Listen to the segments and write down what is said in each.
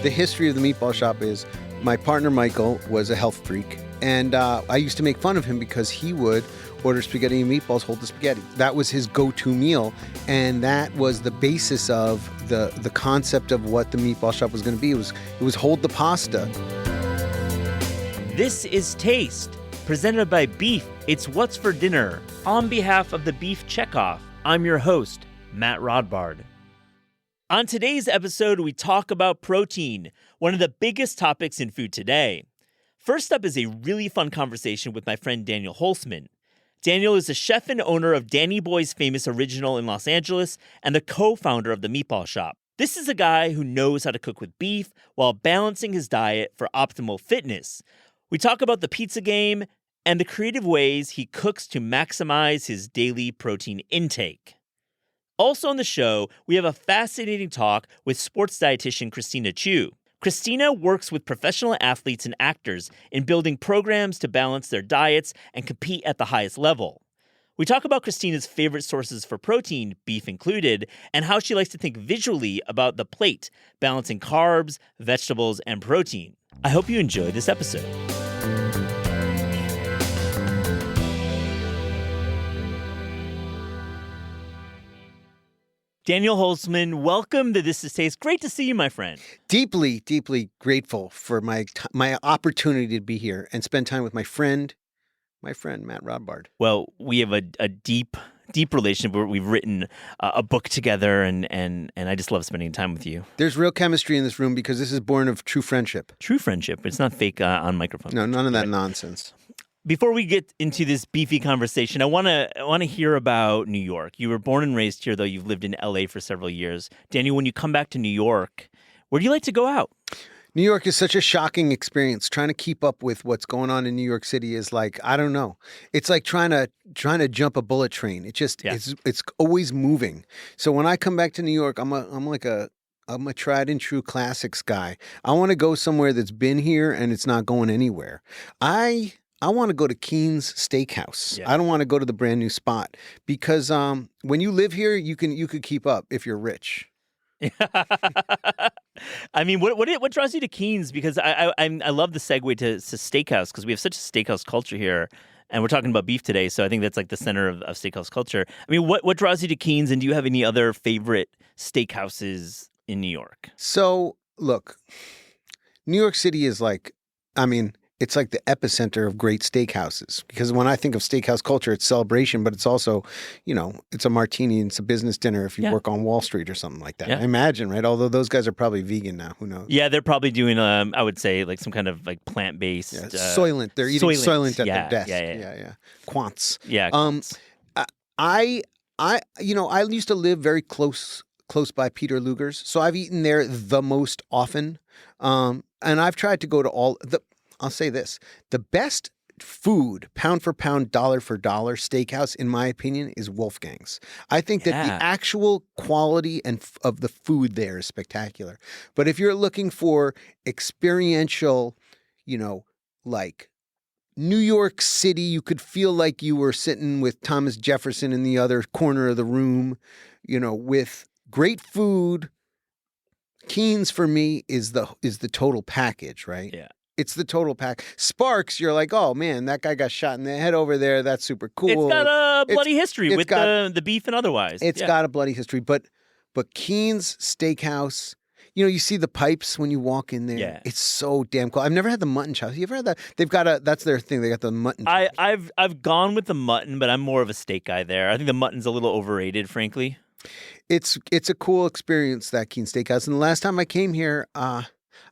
The history of the meatball shop is my partner Michael was a health freak, and I used to make fun of him because he would order spaghetti and meatballs, hold the spaghetti. That was his go-to meal, and that was the basis of the concept of what the meatball shop was going to be. It was hold the pasta. This is Taste, presented by Beef. It's What's for Dinner. On behalf of the Beef Checkoff, I'm your host, Matt Rodbard. On today's episode, we talk about protein, one of the biggest topics in food today. First up is a really fun conversation with my friend Daniel Holzman. Daniel is the chef and owner of Danny Boy's Famous Original in Los Angeles and the co-founder of the Meatball Shop. This is a guy who knows how to cook with beef while balancing his diet for optimal fitness. We talk about the pizza game and the creative ways he cooks to maximize his daily protein intake. Also on the show, we have a fascinating talk with sports dietitian Christina Chu. Christina works with professional athletes and actors in building programs to balance their diets and compete at the highest level. We talk about Christina's favorite sources for protein, beef included, and how she likes to think visually about the plate, balancing carbs, vegetables, and protein. I hope you enjoy this episode. Daniel Holzman, welcome to This Is Taste. Great to see you, my friend. Deeply, deeply grateful for my opportunity to be here and spend time with my friend Matt Rodbard. Well, we have a deep relationship where we've written a book together, and I just love spending time with you. There's real chemistry in this room because this is born of true friendship. True friendship. It's not fake on microphone. No, none of that nonsense. Before we get into this beefy conversation, I want to hear about New York. You were born and raised here, though you've lived in LA for several years. Daniel, when you come back to New York, where do you like to go out? New York is such a shocking experience. Trying to keep up with what's going on in New York City is like, I don't know. It's like trying to jump a bullet train. It just it's always moving. So when I come back to New York, I'm a tried and true classics guy. I want to go somewhere that's been here and it's not going anywhere. I want to go to Keen's Steakhouse. Yeah. I don't want to go to the brand new spot because when you live here, you could keep up if you're rich. I mean, what draws you to Keen's? Because I love the segue to steakhouse because we have such a steakhouse culture here, and we're talking about beef today. So I think that's like the center of steakhouse culture. I mean, what draws you to Keen's, and do you have any other favorite steakhouses in New York? So look, New York City is it's like the epicenter of great steakhouses because when I think of steakhouse culture, it's celebration, but it's also, it's a martini and it's a business dinner if you work on Wall Street or something like that. Yeah. I imagine, right? Although those guys are probably vegan now. Who knows? Yeah, they're probably doing, I would say, like some kind of like plant-based. Yeah, Soylent. They're eating Soylent at their desk. Yeah. Quants. Yeah. Quants. I used to live very close by Peter Luger's, so I've eaten there the most often, and I've tried to go to I'll say this. The best food, pound for pound, dollar for dollar steakhouse, in my opinion, is Wolfgang's. I think that the actual quality of the food there is spectacular. But if you're looking for experiential, like New York City, you could feel like you were sitting with Thomas Jefferson in the other corner of the room, with great food. Keen's for me is the total package, right? Yeah. It's the total pack. Sparks, you're like, oh man, that guy got shot in the head over there. That's super cool. It's got a bloody history with the beef and otherwise. It's got a bloody history, but Keen's Steakhouse, you see the pipes when you walk in there. Yeah. It's so damn cool. I've never had the mutton chops. You ever had that? They've got that's their thing. They got the mutton chops. I've gone with the mutton, but I'm more of a steak guy there. I think the mutton's a little overrated, frankly. It's a cool experience, that Keen's Steakhouse. And the last time I came here,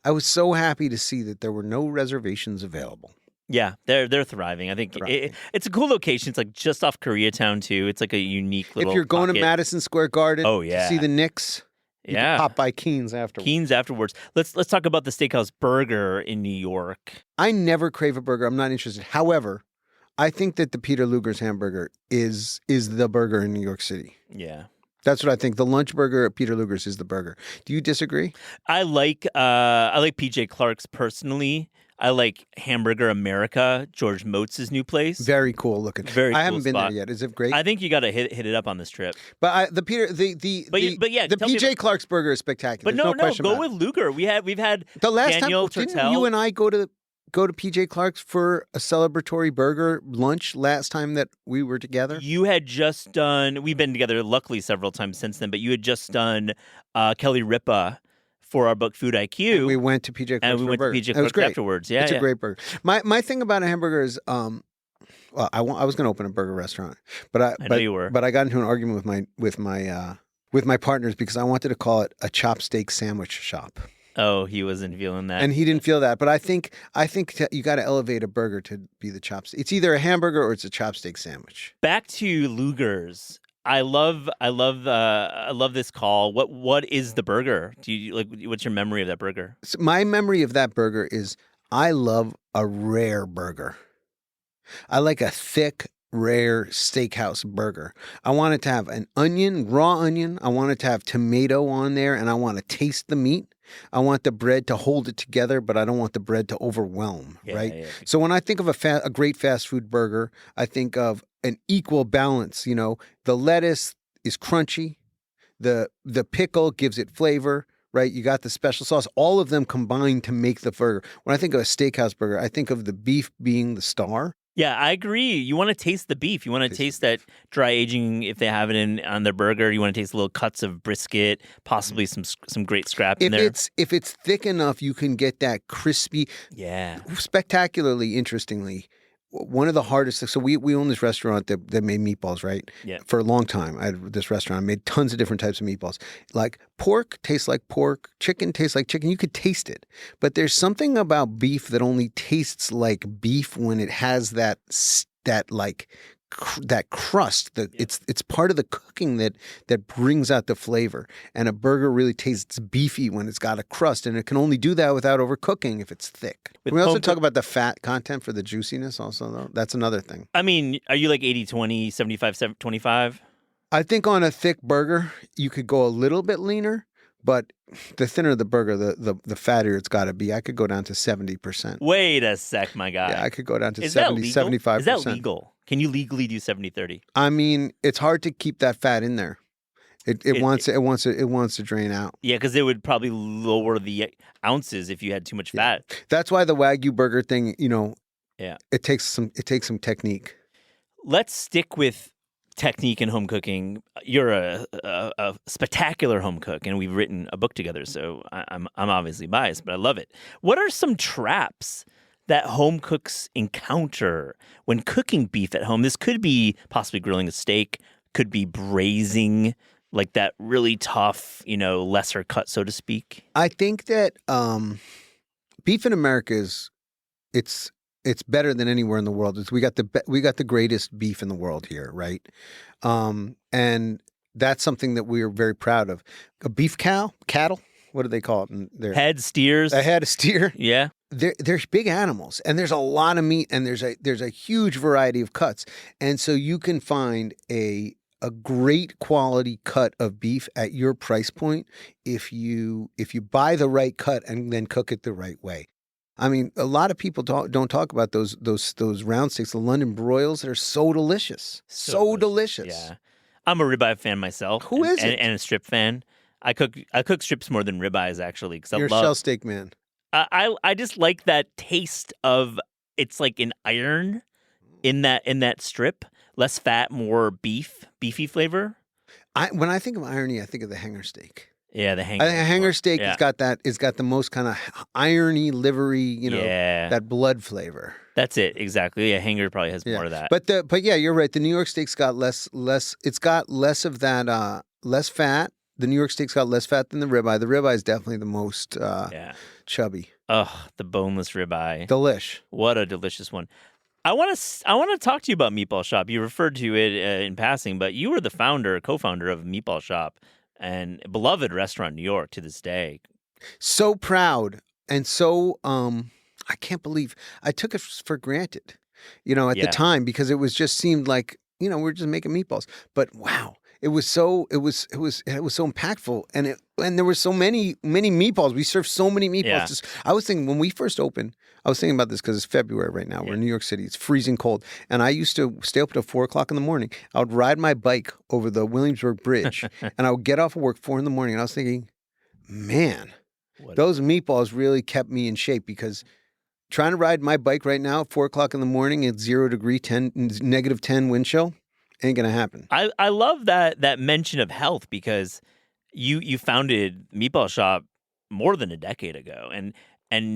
I was so happy to see that there were no reservations available. Yeah, they're thriving. I think it's a cool location. It's like just off Koreatown too. It's like a unique little. If you're going to Madison Square Garden, to see the Knicks, you can pop by Keen's afterwards. Let's talk about the Steakhouse Burger in New York. I never crave a burger. I'm not interested. However, I think that the Peter Luger's hamburger is the burger in New York City. Yeah. That's what I think. The lunch burger at Peter Luger's is the burger. Do you disagree? I like PJ Clark's personally. I like Hamburger America, George Motz's new place. Very cool looking. Very I cool haven't been there spot. yet. Is it great? I think you got to hit it up on this trip. But the tell me PJ Clark's burger is spectacular. But There's no question go about with Luger. We've had the last Daniel time. Didn't Turtel. you and I go to PJ Clark's for a celebratory burger lunch last time that we were together? You had just done. We've been together, luckily, several times since then. But you had just done Kelly Ripa for our book Food IQ. And we went to PJ Clark's and we went for a burger. to PJ It was Clark's great. afterwards. Yeah, It's a great burger. My thing about a hamburger is, well, I was going to open a burger restaurant, but I know you were. But I got into an argument with my partners because I wanted to call it a chopsteak sandwich shop. Oh, he wasn't feeling that. And he didn't feel that. But I think you got to elevate a burger to be the chopsteak. It's either a hamburger or it's a chopsteak sandwich. Back to Luger's. I love this call. What is the burger? Do you like? What's your memory of that burger? So my memory of that burger is I love a rare burger. I like a thick, rare steakhouse burger. I want it to have an onion, raw onion. I want it to have tomato on there, and I want to taste the meat. I want the bread to hold it together, but I don't want the bread to overwhelm, right? Yeah. So when I think of a great fast food burger, I think of an equal balance. You know, the lettuce is crunchy, the pickle gives it flavor, right? You got the special sauce. All of them combined to make the burger. When I think of a steakhouse burger, I think of the beef being the star. Yeah, I agree. You want to taste the beef. You want to taste that dry aging if they have it on their burger. You want to taste little cuts of brisket, possibly some great scrap in there. If it's thick enough, you can get that crispy. Yeah. Spectacularly, interestingly, one of the hardest. So we own this restaurant that made meatballs, right? Yeah. For a long time, I had this restaurant. I made tons of different types of meatballs. Like pork tastes like pork. Chicken tastes like chicken. You could taste it, but there's something about beef that only tastes like beef when it has that crust. It's part of the cooking that brings out the flavor. And a burger really tastes beefy when it's got a crust, and it can only do that without overcooking if it's thick. Can we also talk about the fat content for the juiciness also, though? That's another thing. I mean, are you like 80-20, 75-25? I think on a thick burger, you could go a little bit leaner, but the thinner the burger, the fattier it's got to be. I could go down to 70%. Wait a sec, my guy. Yeah, I could go down to Is 70, that legal? 75%. Is that legal? Can you legally do 70-30? I mean, it's hard to keep that fat in there. It wants to drain out. Yeah, because it would probably lower the ounces if you had too much fat. That's why the Wagyu burger thing, Yeah, it takes some technique. Let's stick with technique in home cooking. You're a spectacular home cook, and we've written a book together, so I'm obviously biased, but I love it. What are some traps that home cooks encounter when cooking beef at home? This could be possibly grilling a steak, could be braising, like that really tough, lesser cut, so to speak. I think that beef in America it's better than anywhere in the world. We got the greatest beef in the world here, right? And that's something that we are very proud of. A beef cattle. What do they call it? Head steers. A head of steer. Yeah. They're big animals, and there's a lot of meat, and there's a huge variety of cuts, and so you can find a great quality cut of beef at your price point if you buy the right cut and then cook it the right way. I mean, a lot of people don't talk about those round steaks, the London broils that are so delicious, so delicious. Yeah, I'm a ribeye fan myself. Who isn't? And a strip fan. I cook strips more than ribeyes actually because You're a shell steak man. I just like that taste of it's like an iron in that strip, less fat, more beefy flavor. When I think of irony, I think of the hanger steak. Yeah, the hanger. I think a hanger steak has got the most kind of irony, livery, that blood flavor. That's it exactly. Yeah, hanger probably has more of that. But yeah, you're right. The New York steak's got less. It's got less of that, less fat. The New York steak's got less fat than the ribeye. The ribeye is definitely the most chubby. Ugh, the boneless ribeye. Delish. What a delicious one. I want to talk to you about Meatball Shop. You referred to it in passing, but you were the co-founder of Meatball Shop, and a beloved restaurant in New York to this day. So proud and so I can't believe I took it for granted, at the time, because it just seemed like we're just making meatballs. But wow. It was so impactful, and there were so many meatballs. We served so many meatballs. Yeah. I was thinking when we first opened, I was thinking about this because it's February right now. We're Yeah. in New York City. It's freezing cold. And I used to stay up till 4 o'clock in the morning. I would ride my bike over the Williamsburg Bridge and I would get off of work 4 in the morning. And I was thinking, man, What? those meatballs really kept me in shape because trying to ride my bike right now at 4 o'clock in the morning at 0 degree, negative 10 wind chill ain't going to happen. I love that mention of health because you founded Meatball Shop more than a decade ago, and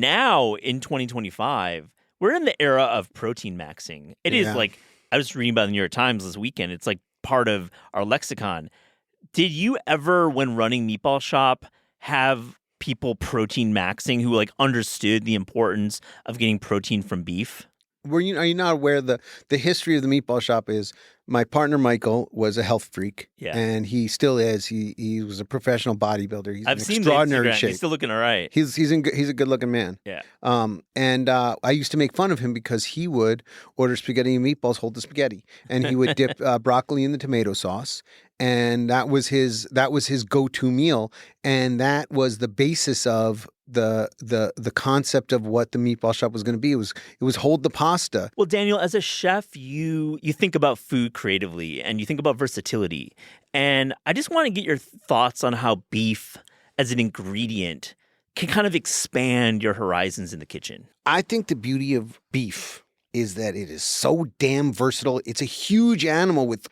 now in 2025 we're in the era of protein maxing. It is Yeah. like I was reading about the New York Times this weekend. It's like part of our lexicon. Did you ever, when running Meatball Shop, have people protein maxing who like understood the importance of getting protein from beef? Are you not aware the history of the Meatball Shop is my partner Michael was a health freak, Yeah. and he still is. He was a professional bodybuilder. He's I've in seen the extraordinary Instagram. shape. He's still looking all right. He's a good looking man. Yeah. And I used to make fun of him because he would order spaghetti and meatballs, hold the spaghetti, and he would dip broccoli in the tomato sauce, and that was his go-to meal, and that was the basis of the concept of what the Meatball Shop was going to be. It was hold the pasta. Well, Daniel, as a chef, you think about food creatively and you think about versatility. And I just want to get your thoughts on how beef as an ingredient can kind of expand your horizons in the kitchen. I think the beauty of beef is that it is so damn versatile. It's a huge animal with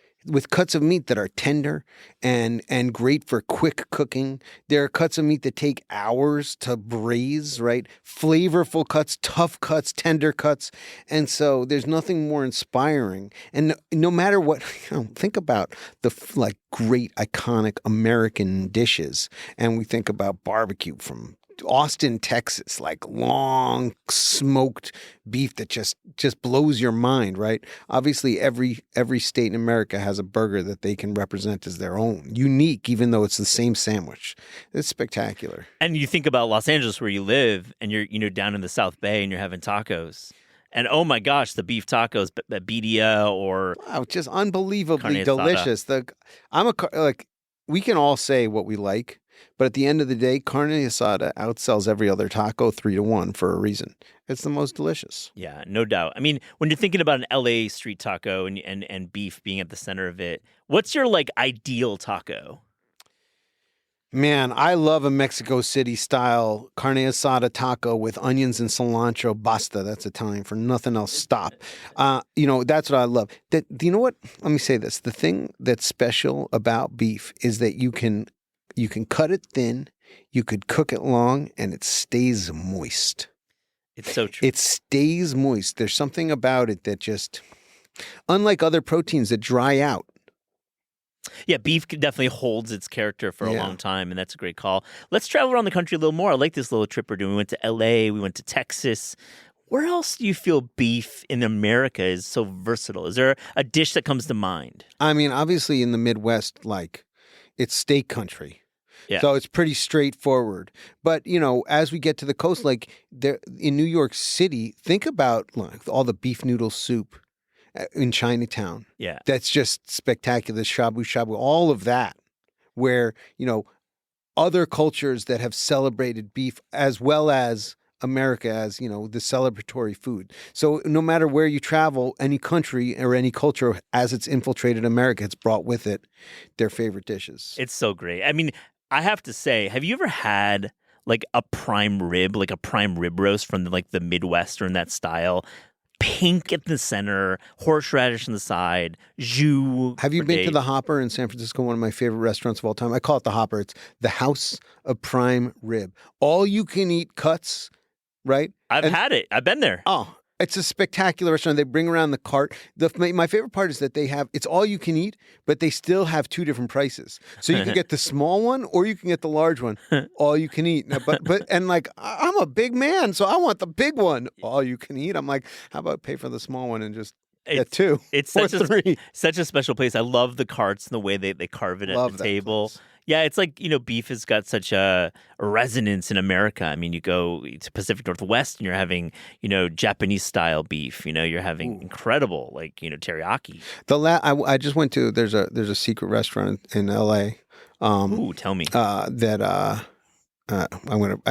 cuts of meat that are tender and great for quick cooking. There are cuts of meat that take hours to braise, right? Flavorful cuts, tough cuts, tender cuts. And so there's nothing more inspiring. And no matter what, think about the great iconic American dishes. And we think about barbecue from Austin, Texas, like long smoked beef that just blows your mind, right? Obviously, every state in America has a burger that they can represent as their own, unique, even though it's the same sandwich. It's spectacular. And you think about Los Angeles where you live and you're down in the South Bay and you're having tacos. And oh my gosh, the beef tacos, birria or Wow, just unbelievably carne asada. delicious. We can all say what we like, but at the end of the day, carne asada outsells every other taco 3-1 for a reason. It's the most delicious. Yeah, no doubt. I mean, when you're thinking about an LA street taco and beef being at the center of it, what's your like ideal taco? Man, I love a Mexico City style carne asada taco with onions and cilantro. Basta, that's Italian for nothing else. Stop. That's what I love. You know what? Let me say this. The thing that's special about beef is that you can cut it thin, you could cook it long, and it stays moist. It's so true. It stays moist. There's something about it that just, unlike other proteins that dry out. Yeah, beef definitely holds its character for a Yeah. long time, and that's a great call. Let's travel around the country a little more. I like this little trip we're doing. We went to LA, we went to Texas. Where else do you feel beef in America is so versatile? Is there a dish that comes to mind? I mean, obviously in the Midwest, it's steak country. Yeah. So it's pretty straightforward. But, as we get to the coast, like there in New York City, think about all the beef noodle soup in Chinatown. Yeah. That's just spectacular. Shabu shabu, all of that, where, other cultures that have celebrated beef as well as America as, the celebratory food. So no matter where you travel, any country or any culture, as it's infiltrated America, it's brought with it their favorite dishes. It's so great. I mean, I have to say, have you ever had like a prime rib roast from the Midwest or in that style? Pink at the center, horseradish on the side, jus. Have you for been to days. the Hopper in San Francisco? One of my favorite restaurants of all time. I call it the Hopper. It's the House of Prime Rib. All you can eat cuts, right? I've had it. I've been there. Oh, it's a spectacular restaurant. They bring around the cart. My favorite part is that it's all you can eat, but they still have two different prices. So you can get the small one or you can get the large one. All you can eat. I'm a big man, so I want the big one. All you can eat. I'm like, how about pay for the small one and just get two It's or such three? such a special place. I love the carts and the way they carve it Love at that the table. place. Yeah, it's like, beef has got such a resonance in America. I mean, you go to Pacific Northwest and you're having, Japanese style beef. You're having incredible, teriyaki. I just went to there's a secret restaurant in LA. Ooh, tell me. That I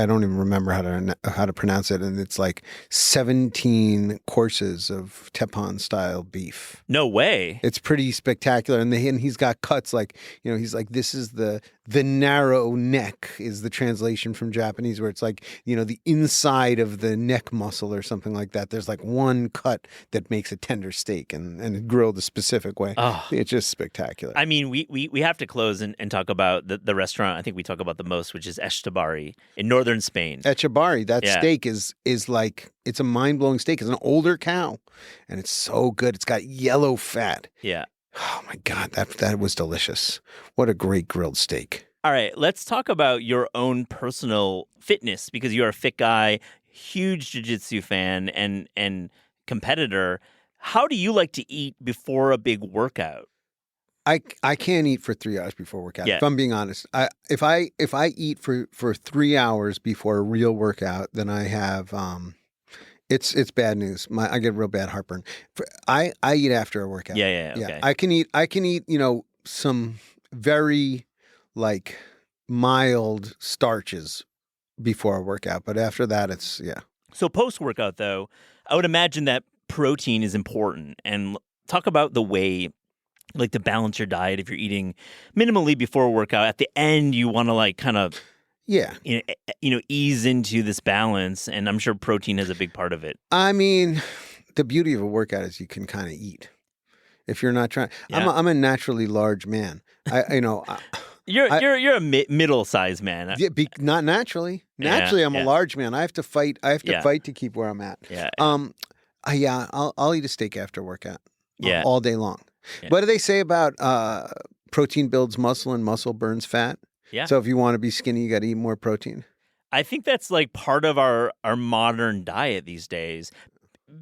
don't even remember how to pronounce it, and it's like 17 courses of Teppan style beef. No way. It's pretty spectacular, and he's got cuts like, he's like, this is the narrow neck is the translation from Japanese, where it's like, the inside of the neck muscle or something like that. There's like one cut that makes a tender steak and grilled a specific way. Oh. It's just spectacular. I mean, we have to close and talk about the restaurant I think we talk about the most, which is Echtabari in northern Spain. Echtabari, that steak is like, it's a mind-blowing steak. It's an older cow, and it's so good. It's got yellow fat. Yeah. Oh my God, that was delicious. What a great grilled steak. All right, let's talk about your own personal fitness, because you're a fit guy, huge jiu-jitsu fan and competitor. How do you like to eat before a big workout? I can't eat for 3 hours before workout. Yeah. If I'm being honest, if I eat for 3 hours before a real workout, then I have it's bad news. I get real bad heartburn. I eat after a workout. Yeah. Okay. I can eat some very like mild starches before a workout, but after that it's So post-workout though, I would imagine that protein is important, and talk about the way, like, to balance your diet. If you're eating minimally before a workout, at the end you want to like kind of ease into this balance, and I'm sure protein is a big part of it. I mean, the beauty of a workout is you can kind of eat if you're not trying. Yeah. I'm a naturally large man. You're a middle-sized man. Not naturally. Naturally, I'm a large man. I have to fight. I have to fight to keep where I'm at. Yeah. I'll eat a steak after a workout. Yeah. All day long. Yeah. What do they say about protein builds muscle and muscle burns fat? Yeah. So if you want to be skinny, you got to eat more protein. I think that's like part of our modern diet these days,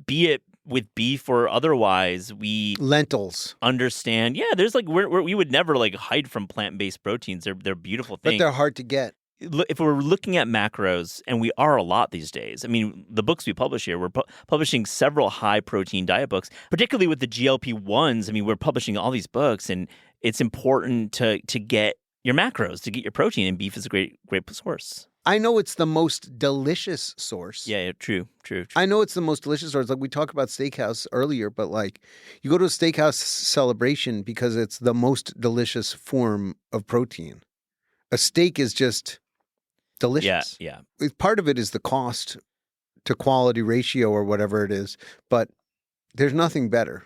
be it with beef or otherwise. We lentils understand. Yeah, there's like we would never like hide from plant-based proteins. They're beautiful things, but they're hard to get. If we're looking at macros, and we are a lot these days. I mean, the books we publish here, we're publishing several high-protein diet books, particularly with the GLP-1s. I mean, we're publishing all these books, and it's important to get your macros, to get your protein, and beef is a great source. I know it's the most delicious source. Yeah, true. I know it's the most delicious source. Like we talked about steakhouse earlier, but like you go to a steakhouse celebration because it's the most delicious form of protein. A steak is just delicious. Yeah. Part of it is the cost to quality ratio or whatever it is, but there's nothing better.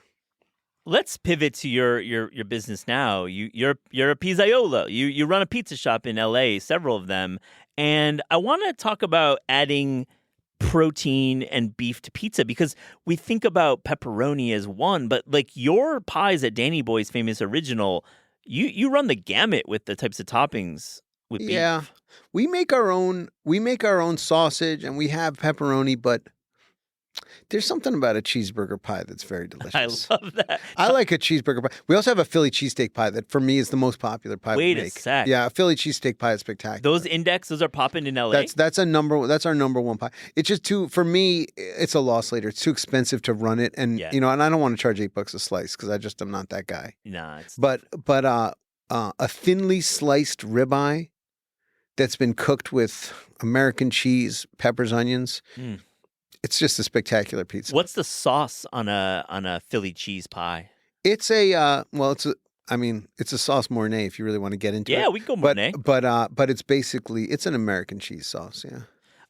Let's pivot to your business now. You're a pizzaiola. You run a pizza shop in LA, several of them, and I want to talk about adding protein and beef to pizza, because we think about pepperoni as one, but like your pies at Danny Boy's Famous Original, you run the gamut with the types of toppings with beef. Yeah. We make our own sausage, and we have pepperoni, but there's something about a cheeseburger pie that's very delicious. I love that. I like a cheeseburger pie. We also have a Philly cheesesteak pie that for me is the most popular pie we make. Wait a sec. Yeah, a Philly cheesesteak pie is spectacular. Those are popping in LA? That's our number one pie. It's just for me, it's a loss leader. It's too expensive to run it, and and I don't want to charge $8 a slice because I just am not that guy. Nah. But a thinly sliced ribeye that's been cooked with American cheese, peppers, onions. It's just a spectacular pizza. What's the sauce on a Philly cheese pie? It's it's a sauce Mornay if you really want to get into it. Yeah, we can go Mornay. But it's basically it's an American cheese sauce. Yeah.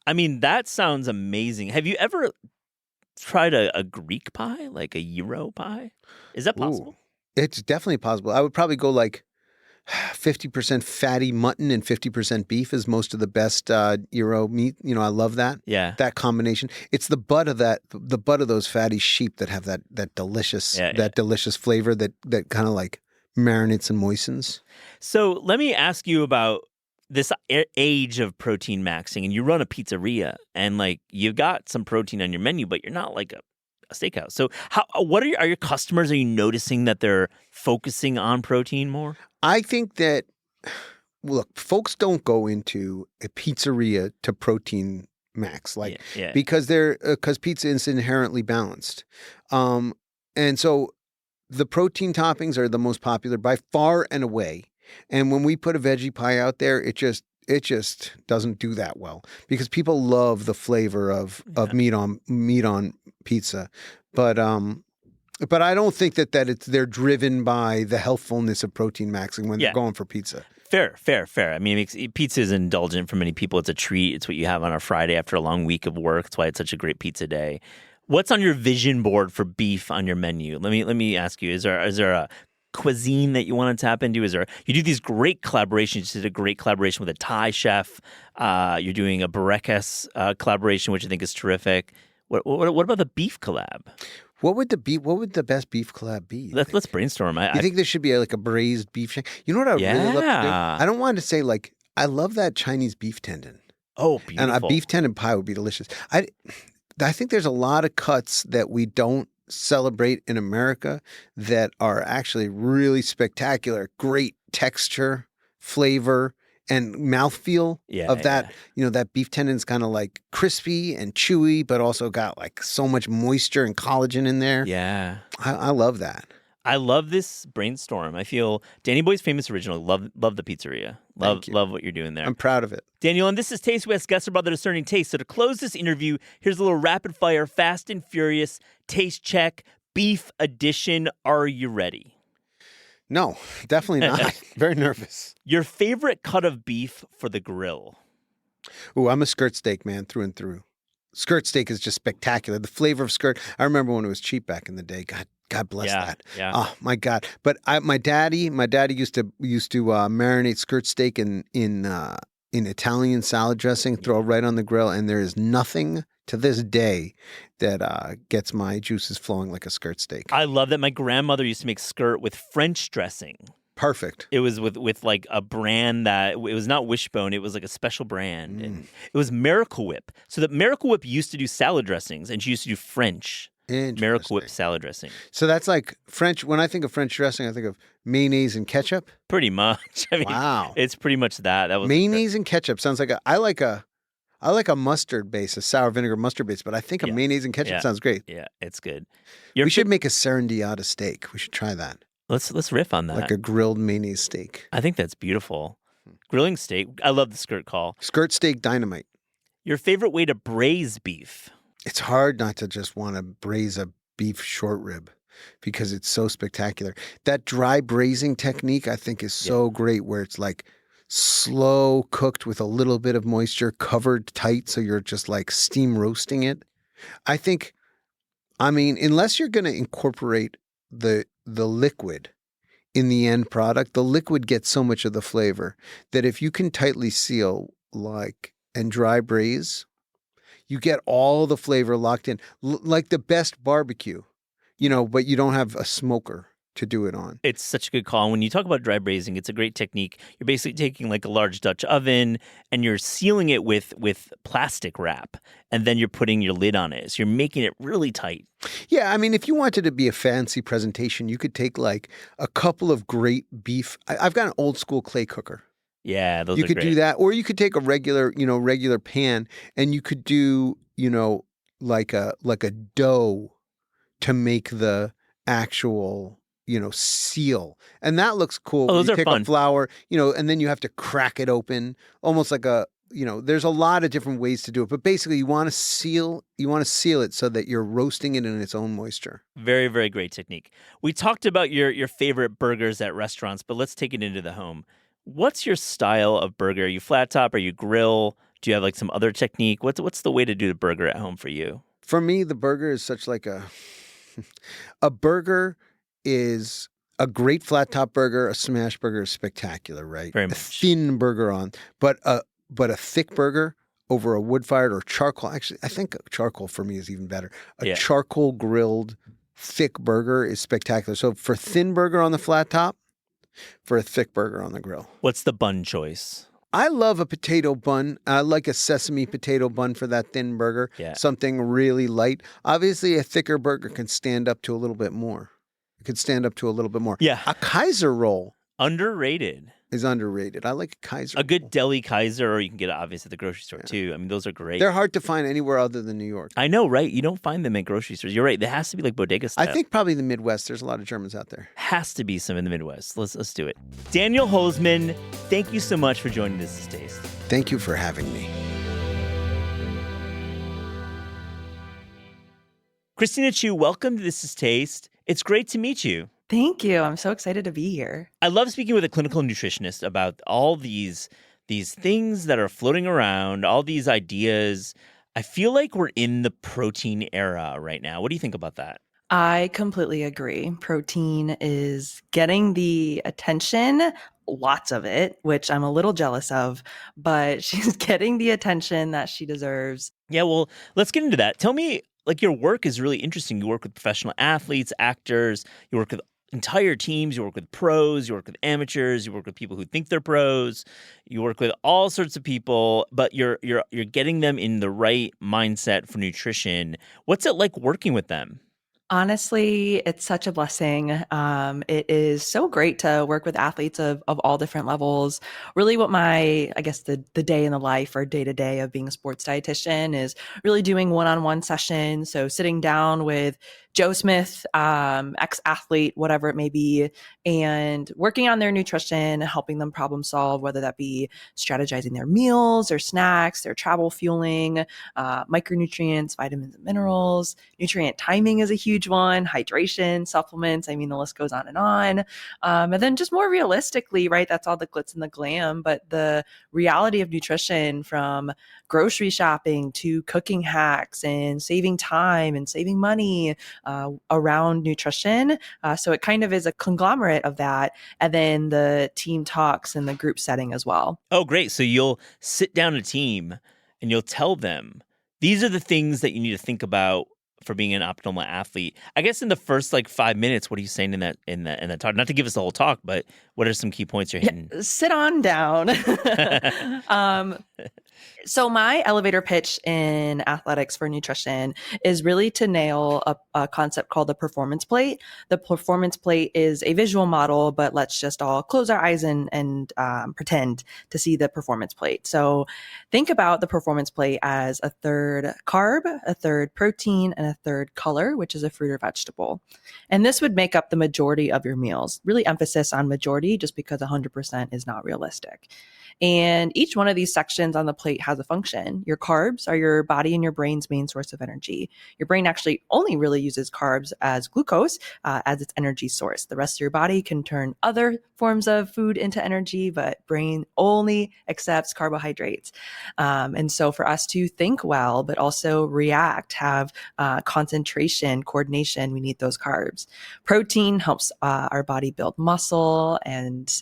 I mean, that sounds amazing. Have you ever tried a Greek pie, like a gyro pie? Is that possible? Ooh, it's definitely possible. I would probably go like 50% fatty mutton and 50% beef is most of the best gyro meat. I love that. Yeah. That combination. It's the butt of those fatty sheep that have that delicious delicious flavor that kind of like marinates and moistens. So let me ask you about this age of protein maxing, and you run a pizzeria, and like you've got some protein on your menu, but you're not like a steakhouse. So what are your customers? Are you noticing that they're focusing on protein more? I think that, look, folks don't go into a pizzeria to protein max, because pizza is inherently balanced. And so the protein toppings are the most popular by far and away. And when we put a veggie pie out there, it doesn't do that well because people love the flavor of meat on pizza, but I don't think that they're driven by the healthfulness of protein maxing when they're going for pizza. Fair. I mean, pizza is indulgent for many people. It's a treat. It's what you have on a Friday after a long week of work. That's why it's such a great pizza day. What's on your vision board for beef on your menu? Let me ask you: Is there a cuisine that you want to tap into? You do these great collaborations? You just did a great collaboration with a Thai chef. You're doing a Burekas collaboration, which I think is terrific. What about the beef collab? What would the best beef collab be? Let's brainstorm. You think there should be like a braised beef shank? You know what I really love to do? I don't want to say like I love that Chinese beef tendon. Oh, beautiful. And a beef tendon pie would be delicious. I think there's a lot of cuts that we don't celebrate in America that are actually really spectacular. Great texture, flavor, and mouthfeel of that. You know, that beef tendon's kind of like crispy and chewy, but also got like so much moisture and collagen in there. Yeah. I love that. I love this brainstorm. I feel Danny Boy's Famous Original. Love the pizzeria. Love what you're doing there. I'm proud of it. Daniel, and this is Taste West. Guests are about the discerning taste. So to close this interview, here's a little rapid fire, fast and furious taste check, beef edition. Are you ready? No, definitely not. Very nervous. Your favorite cut of beef for the grill? Ooh, I'm a skirt steak man through and through. Skirt steak is just spectacular. The flavor of skirt. I remember when it was cheap back in the day. God bless that. Yeah. Oh my God. But my daddy used to marinate skirt steak in Italian salad dressing, throw it right on the grill, and there is nothing to this day that gets my juices flowing like a skirt steak. I love that. My grandmother used to make skirt with French dressing. Perfect. It was with like a brand that it was not Wishbone. It was like a special brand. And it was Miracle Whip. So that Miracle Whip used to do salad dressings, and she used to do French Miracle Whip salad dressing. So that's like French. When I think of French dressing, I think of mayonnaise and ketchup. Pretty much. I mean, wow. It's pretty much that. That was mayonnaise and ketchup sounds like I like a mustard base, a sour vinegar mustard base, but I think a mayonnaise and ketchup sounds great. Yeah, it's good. We should make a Serendiata steak. We should try that. Let's riff on that. Like a grilled mayonnaise steak. I think that's beautiful. Grilling steak. I love the skirt call. Skirt steak dynamite. Your favorite way to braise beef? It's hard not to just want to braise a beef short rib because it's so spectacular. That dry braising technique I think is so great, where it's like slow cooked with a little bit of moisture, covered tight, so you're just like steam roasting it. I mean, unless you're going to incorporate the liquid in the end product, the liquid gets so much of the flavor that if you can tightly seal and dry braise, you get all the flavor locked in, like the best barbecue, but you don't have a smoker to do it on. It's such a good call. When you talk about dry braising, it's a great technique. You're basically taking like a large Dutch oven and you're sealing it with plastic wrap, and then you're putting your lid on it. So you're making it really tight. Yeah, I mean, if you wanted to be a fancy presentation, you could take like a couple of great beef. I've got an old school clay cooker. Yeah, those you are could great. do that, or you could take a regular pan, and you could do like a dough to make the actual seal, and that looks cool. Oh, those you are take fun. a flour, and then you have to crack it open, almost like there's a lot of different ways to do it, but basically you want to seal it so that you're roasting it in its own moisture. Very, very great technique. We talked about your favorite burgers at restaurants, but let's take it into the home. What's your style of burger? Are you flat top? Are you grill? Do you have like some other technique? What's the way to do the burger at home for you? For me, the burger is such like a burger is a great flat top burger. A smash burger is spectacular, right? Very much. A thin burger but a thick burger over a wood fired or charcoal. Actually, I think charcoal for me is even better. A charcoal grilled thick burger is spectacular. So for thin burger on the flat top, for a thick burger on the grill. What's the bun choice? I love a potato bun. I like a sesame potato bun for that thin burger. Yeah. Something really light. Obviously, a thicker burger can stand up to a little bit more. It could stand up to a little bit more. Yeah. A Kaiser roll. Underrated. is underrated. I like a Kaiser A good roll. deli Kaiser, or you can get it obviously at the grocery store too. I mean, those are great. They're hard to find anywhere other than New York. I know, right? You don't find them at grocery stores. You're right. There has to be like bodega I style. think probably the Midwest. There's a lot of Germans out there. Has to be some in the Midwest. Let's do it. Daniel Holzman, thank you so much for joining This Is Taste. Thank you for having me. Christina Chu, welcome to This Is Taste. It's great to meet you. Thank you. I'm so excited to be here. I love speaking with a clinical nutritionist about all these things that are floating around, all these ideas. I feel like we're in the protein era right now. What do you think about that? I completely agree. Protein is getting the attention, lots of it, which I'm a little jealous of, but she's getting the attention that she deserves. Yeah, well, let's get into that. Tell me, like, your work is really interesting. You work with professional athletes, actors, you work with entire teams, you work with pros, you work with amateurs, you work with people who think they're pros, you work with all sorts of people, but you're getting them in the right mindset for nutrition. What's it like working with them? Honestly, it's such a blessing. It is so great to work with athletes of all different levels. Really what I guess the day in the life or day to day of being a sports dietitian is really doing one-on-one sessions. So sitting down with Joe Smith, ex-athlete, whatever it may be, and working on their nutrition, helping them problem solve, whether that be strategizing their meals, their snacks, their travel fueling, micronutrients, vitamins and minerals. Nutrient timing is a huge one, hydration, supplements. I mean, the list goes on. And then just more realistically, right, that's all the glitz and the glam, but the reality of nutrition, from grocery shopping to cooking hacks and saving time and saving money around nutrition. So it kind of is a conglomerate of that. And then the team talks and the group setting as well. Oh, great. So you'll sit down a team and you'll tell them, these are the things that you need to think about for being an optimal athlete. I guess in the first 5 minutes, what are you saying in that talk? Not to give us the whole talk, but what are some key points you're hitting? Yeah, sit on down. So my elevator pitch in athletics for nutrition is really to nail a concept called the performance plate. The performance plate is a visual model, but let's just all close our eyes and pretend to see the performance plate. So think about the performance plate as a third carb, a third protein, and a third color, which is a fruit or vegetable. And this would make up the majority of your meals. Really emphasis on majority, just because 100% is not realistic. And each one of these sections on the plate has a function. Your carbs are your body and your brain's main source of energy. Your brain actually only really uses carbs as glucose as its energy source. The rest of your body can turn other forms of food into energy, but brain only accepts carbohydrates. And so for us to think well, but also react, have concentration, coordination, we need those carbs. Protein helps our body build muscle and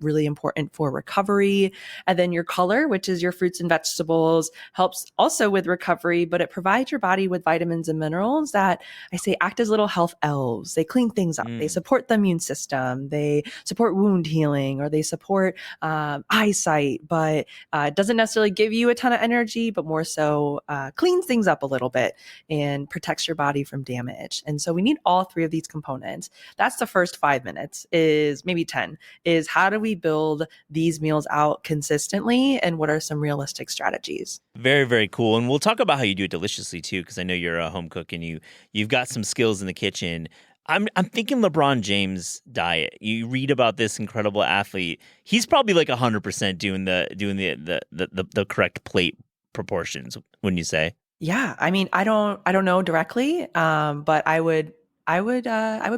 really important for recovery. And then your color, which is your fruits and vegetables, helps also with recovery, but it provides your body with vitamins and minerals that I say act as little health elves. They clean things up. They support the immune system. They support wound healing, or they support eyesight, but it doesn't necessarily give you a ton of energy, but more so cleans things up a little bit and protects your body from damage. And so we need all three of these components. That's the first 5 minutes, is maybe 10, is how do we build these meals out consistently, and what are some realistic strategies? Very, very cool. And we'll talk about how you do it deliciously too, because I know you're a home cook and you've got some skills in the kitchen. I'm thinking LeBron James diet. You read about this incredible athlete. He's probably 100% doing the correct plate proportions, wouldn't you say? Yeah, I mean, I don't know directly, but I would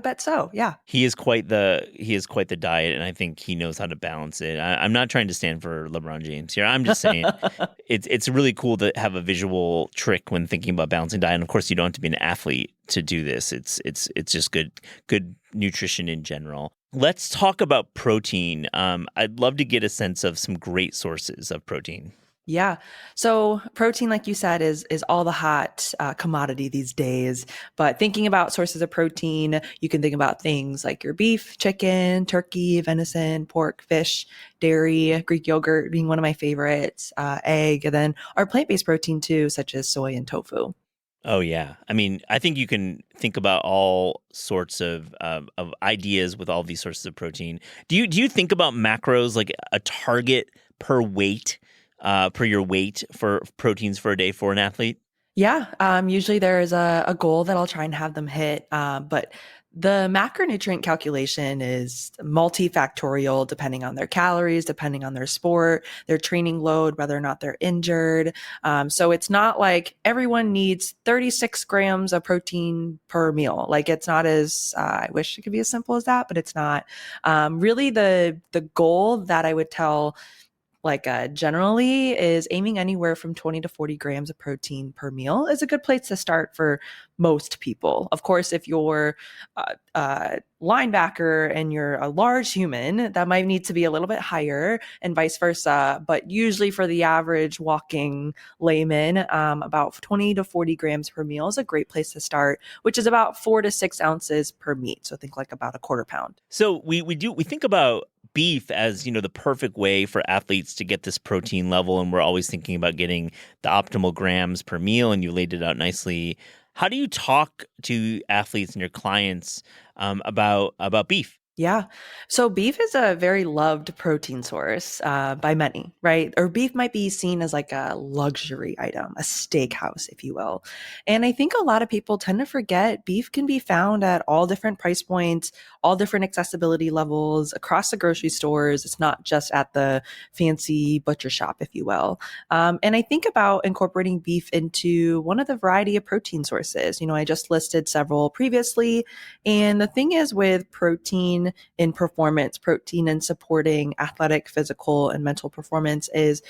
bet so. Yeah. He is quite the diet, and I think he knows how to balance it. I'm not trying to stand for LeBron James here. I'm just saying it's really cool to have a visual trick when thinking about balancing diet. And of course, you don't have to be an athlete to do this. It's just good nutrition in general. Let's talk about protein. I'd love to get a sense of some great sources of protein. Yeah. So protein, like you said, is all the hot commodity these days. But thinking about sources of protein, you can think about things like your beef, chicken, turkey, venison, pork, fish, dairy, Greek yogurt being one of my favorites, egg, and then our plant-based protein too, such as soy and tofu. Oh yeah. I mean, I think you can think about all sorts of ideas with all these sources of protein. Do you think about macros like a target per weight, per your weight for proteins for a day for an athlete? Yeah, usually there's a goal that I'll try and have them hit, but the macronutrient calculation is multifactorial depending on their calories, depending on their sport, their training load, whether or not they're injured. So it's not like everyone needs 36 grams of protein per meal. Like it's not as I wish it could be as simple as that, but it's not. Really, the goal that I would tell generally is aiming anywhere from 20 to 40 grams of protein per meal is a good place to start for most people. Of course, if you're a linebacker and you're a large human, that might need to be a little bit higher and vice versa. But usually for the average walking layman, about 20 to 40 grams per meal is a great place to start, which is about 4 to 6 ounces per meat. So think like about a quarter pound. So we think about beef as, the perfect way for athletes to get this protein level, and we're always thinking about getting the optimal grams per meal, and you laid it out nicely. How do you talk to athletes and your clients about beef? Yeah. So beef is a very loved protein source by many, right? Or beef might be seen as like a luxury item, a steakhouse, if you will. And I think a lot of people tend to forget beef can be found at all different price points, all different accessibility levels across the grocery stores. It's not just at the fancy butcher shop, if you will. And I think about incorporating beef into one of the variety of protein sources. I just listed several previously. And the thing is with protein in performance, protein in supporting athletic, physical, and mental performance is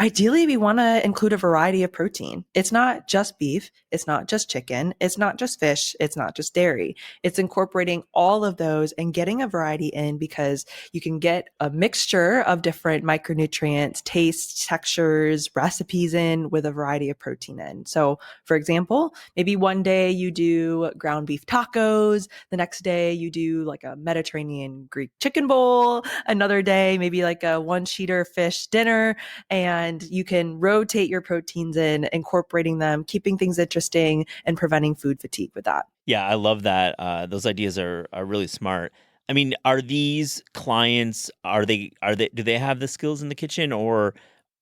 ideally, we want to include a variety of protein. It's not just beef. It's not just chicken. It's not just fish. It's not just dairy. It's incorporating all of those and getting a variety in because you can get a mixture of different micronutrients, tastes, textures, recipes in with a variety of protein in. So, for example, maybe one day you do ground beef tacos. The next day you do like a Mediterranean Greek chicken bowl. Another day, maybe like a one-sheeter fish dinner. And you can rotate your proteins in, incorporating them, keeping things interesting, and preventing food fatigue with that. Yeah, I love that. Those ideas are really smart. I mean, are these clients, do they have the skills in the kitchen, or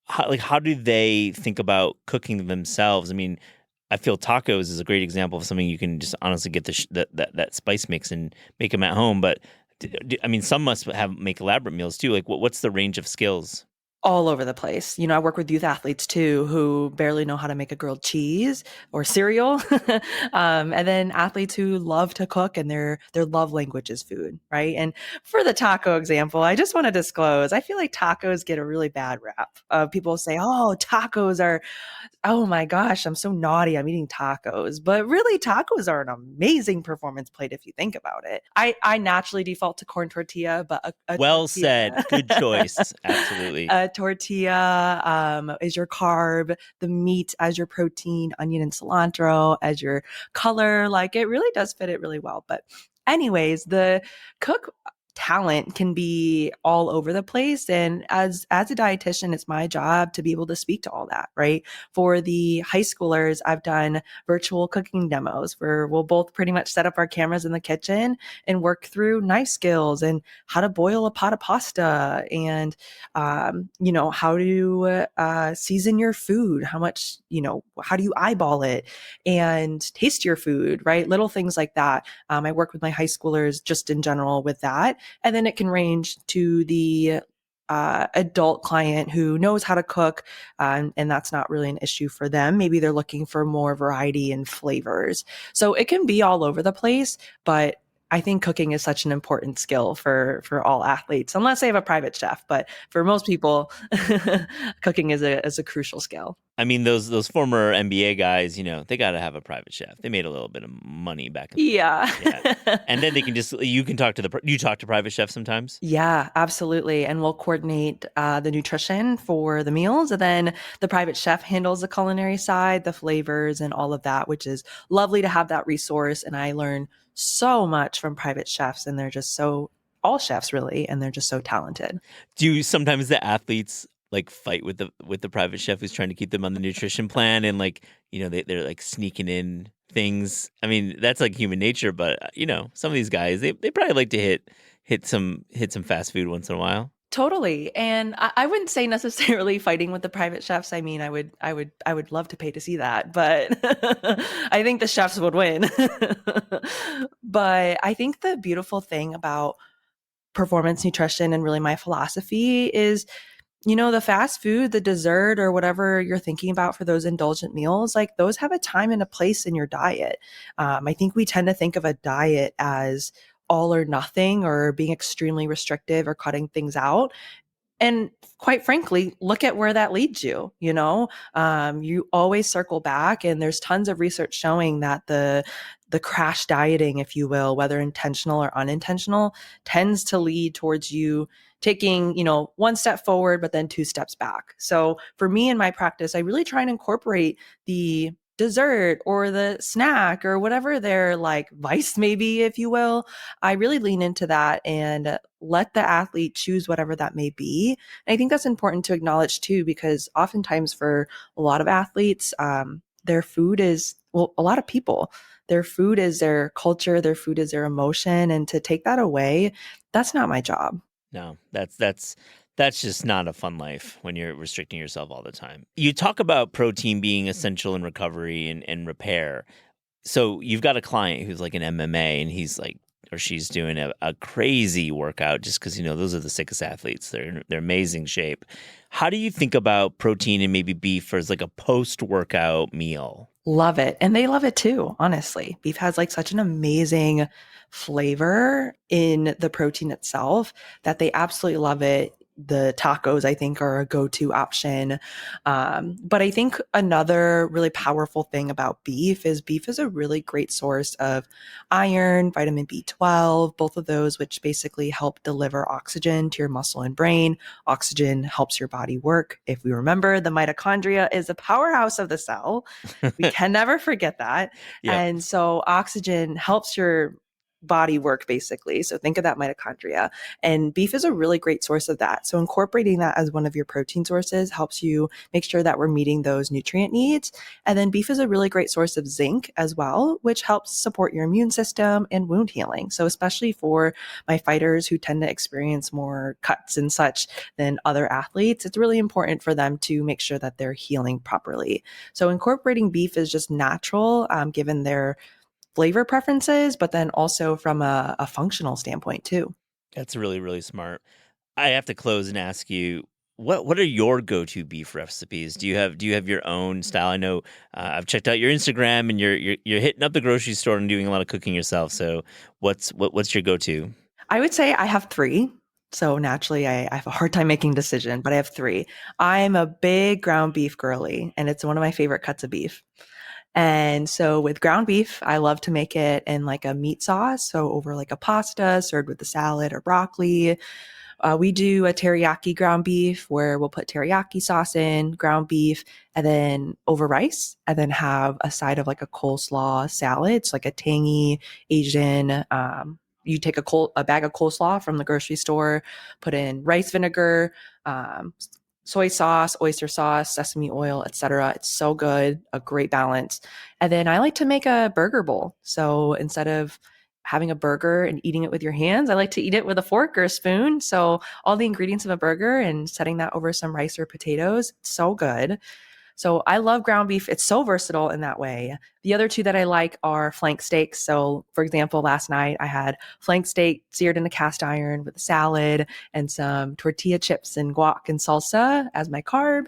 how do they think about cooking themselves? I mean, I feel tacos is a great example of something you can just honestly get that spice mix and make them at home. But I mean, some must make elaborate meals too. Like, what's the range of skills? All over the place. I work with youth athletes too who barely know how to make a grilled cheese or cereal. And then athletes who love to cook and their love language is food, right? And for the taco example, I just want to disclose, I feel like tacos get a really bad rap. People say, oh, tacos are, oh my gosh, I'm so naughty. I'm eating tacos. But really, tacos are an amazing performance plate if you think about it. I naturally default to corn tortilla, but a Well tortilla. said. Good choice. Absolutely. A tortilla is your carb, the meat as your protein, onion and cilantro as your color. Like it really does fit it really well. But anyways, the cook talent can be all over the place, and as a dietitian, it's my job to be able to speak to all that. Right, for the high schoolers, I've done virtual cooking demos where we'll both pretty much set up our cameras in the kitchen and work through knife skills and how to boil a pot of pasta and how to season your food, how much, how do you eyeball it and taste your food, right? Little things like that. I work with my high schoolers just in general with that. And then it can range to the adult client who knows how to cook, and that's not really an issue for them. Maybe they're looking for more variety and flavors. So it can be all over the place, but I think cooking is such an important skill for all athletes, unless they have a private chef. But for most people, cooking is a crucial skill. I mean, those former NBA guys, they got to have a private chef. They made a little bit of money back in the Yeah. yeah. And then you can talk to you talk to private chefs sometimes? Yeah, absolutely. And we'll coordinate the nutrition for the meals. And then the private chef handles the culinary side, the flavors, and all of that, which is lovely to have that resource. And I learn so much from private chefs, and they're just all chefs really, and they're just so talented. Do sometimes the athletes like fight with the private chef who's trying to keep them on the nutrition plan, and like, they're like sneaking in things. I mean, that's like human nature, but some of these guys, they probably like to hit some fast food once in a while. Totally. And I wouldn't say necessarily fighting with the private chefs. I mean, I would love to pay to see that, but I think the chefs would win. But I think the beautiful thing about performance nutrition and really my philosophy is, the fast food, the dessert, or whatever you're thinking about for those indulgent meals, like those have a time and a place in your diet. I think we tend to think of a diet as all or nothing, or being extremely restrictive or cutting things out. And quite frankly, look at where that leads you. You always circle back, and there's tons of research showing that the crash dieting, if you will, whether intentional or unintentional, tends to lead towards you taking, one step forward, but then two steps back. So for me in my practice, I really try and incorporate the dessert or the snack or whatever their like vice maybe, if you will. I really lean into that and let the athlete choose whatever that may be. And I think that's important to acknowledge too, because oftentimes for a lot of athletes, their food is, well, a lot of people, their food is their culture, their food is their emotion. And to take that away, that's not my job. No, that's just not a fun life when you're restricting yourself all the time. You talk about protein being essential in recovery and repair. So you've got a client who's like an MMA, and he's like, or she's doing a crazy workout just because, those are the sickest athletes. They're amazing shape. How do you think about protein and maybe beef as like a post-workout meal? Love it. And they love it too, honestly. Beef has like such an amazing flavor in the protein itself that they absolutely love it. The tacos, I think, are a go-to option. But I think another really powerful thing about beef is a really great source of iron, vitamin B12, both of those, which basically help deliver oxygen to your muscle and brain. Oxygen helps your body work. If we remember, the mitochondria is the powerhouse of the cell. We can never forget that. Yep. And so oxygen helps your body work basically. So think of that mitochondria, and beef is a really great source of that. So incorporating that as one of your protein sources helps you make sure that we're meeting those nutrient needs. And then beef is a really great source of zinc as well, which helps support your immune system and wound healing. So especially for my fighters who tend to experience more cuts and such than other athletes, it's really important for them to make sure that they're healing properly. So incorporating beef is just natural, given their flavor preferences, but then also from a functional standpoint too. That's really, really smart. I have to close and ask you, what are your go-to beef recipes? Do you have your own style? I know I've checked out your Instagram, and you're hitting up the grocery store and doing a lot of cooking yourself. So what's your go-to? I would say I have three. So naturally, I have a hard time making a decision, but I have three. I'm a big ground beef girly, and it's one of my favorite cuts of beef. And so with ground beef, I love to make it in like a meat sauce. So over like a pasta served with a salad or broccoli. We do a teriyaki ground beef where we'll put teriyaki sauce in, ground beef, and then over rice, and then have a side of like a coleslaw salad. It's like a tangy Asian, you take a bag of coleslaw from the grocery store, put in rice vinegar, soy sauce, oyster sauce, sesame oil, etc. It's so good, a great balance. And then I like to make a burger bowl. So instead of having a burger and eating it with your hands, I like to eat it with a fork or a spoon. So all the ingredients of a burger and setting that over some rice or potatoes, it's so good. So I love ground beef. It's so versatile in that way. The other two that I like are flank steaks. So for example, last night I had flank steak seared in a cast iron with a salad and some tortilla chips and guac and salsa as my carb.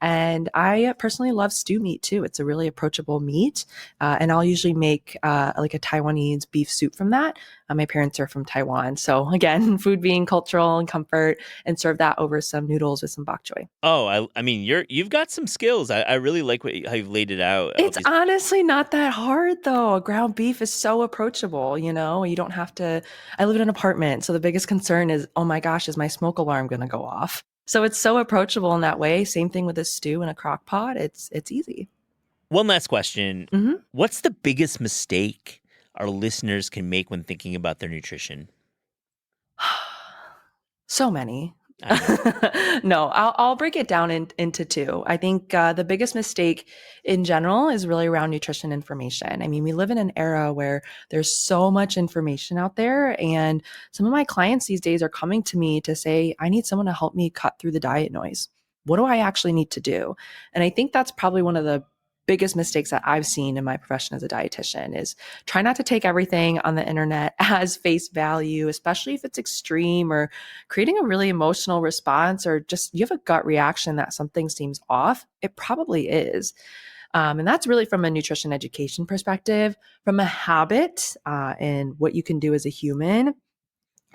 And I personally love stew meat too. It's a really approachable meat. And I'll usually make like a Taiwanese beef soup from that. My parents are from Taiwan. So again, food being cultural and comfort, and serve that over some noodles with some bok choy. Oh, I mean, you've got some skills. I really like how you've laid it out. It's honestly not that hard though. Ground beef is so approachable, you don't have to. I live in an apartment. So the biggest concern is, oh my gosh, is my smoke alarm going to go off? So it's so approachable in that way. Same thing with a stew in a crock pot. It's easy. One last question. Mm-hmm. What's the biggest mistake our listeners can make when thinking about their nutrition? So many. No, I'll break it down into two. I think the biggest mistake in general is really around nutrition information. I mean, we live in an era where there's so much information out there, and some of my clients these days are coming to me to say, I need someone to help me cut through the diet noise. What do I actually need to do? And I think that's probably one of the biggest mistakes that I've seen in my profession as a dietitian is try not to take everything on the internet as face value, especially if it's extreme or creating a really emotional response or just you have a gut reaction that something seems off. It probably is. And that's really from a nutrition education perspective. From a habit and what you can do as a human,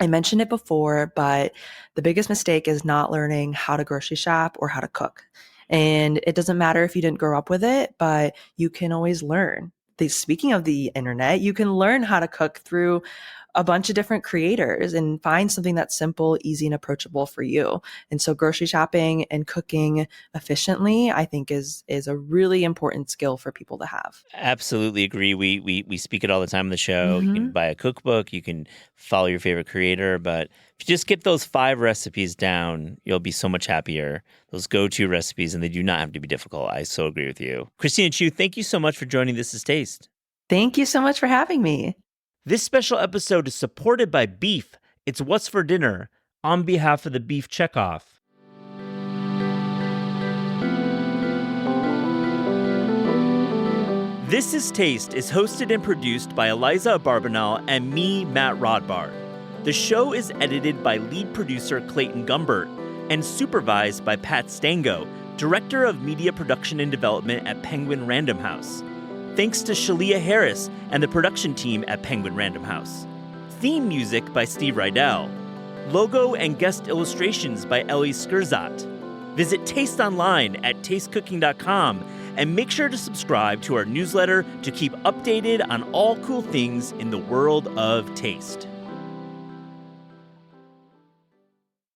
I mentioned it before, but the biggest mistake is not learning how to grocery shop or how to cook. And it doesn't matter if you didn't grow up with it, but you can always learn. Speaking of the internet, you can learn how to cook through a bunch of different creators and find something that's simple, easy, and approachable for you. And so grocery shopping and cooking efficiently, I think is a really important skill for people to have. Absolutely agree. We speak it all the time on the show. You can buy a cookbook, you can follow your favorite creator, but if you just get those 5 recipes down, you'll be so much happier. Those go-to recipes, and they do not have to be difficult. I so agree with you. Christina Chu, thank you so much for joining This Is Taste. Thank you so much for having me. This special episode is supported by Beef. It's What's for Dinner on behalf of the Beef Checkoff. This Is Taste is hosted and produced by Eliza Barbanel and me, Matt Rodbard. The show is edited by lead producer Clayton Gumbert and supervised by Pat Stango, Director of Media Production and Development at Penguin Random House. Thanks to Shalia Harris and the production team at Penguin Random House. Theme music by Steve Rydell. Logo and guest illustrations by Ellie Skurzat. Visit Taste online at tastecooking.com and make sure to subscribe to our newsletter to keep updated on all cool things in the world of taste.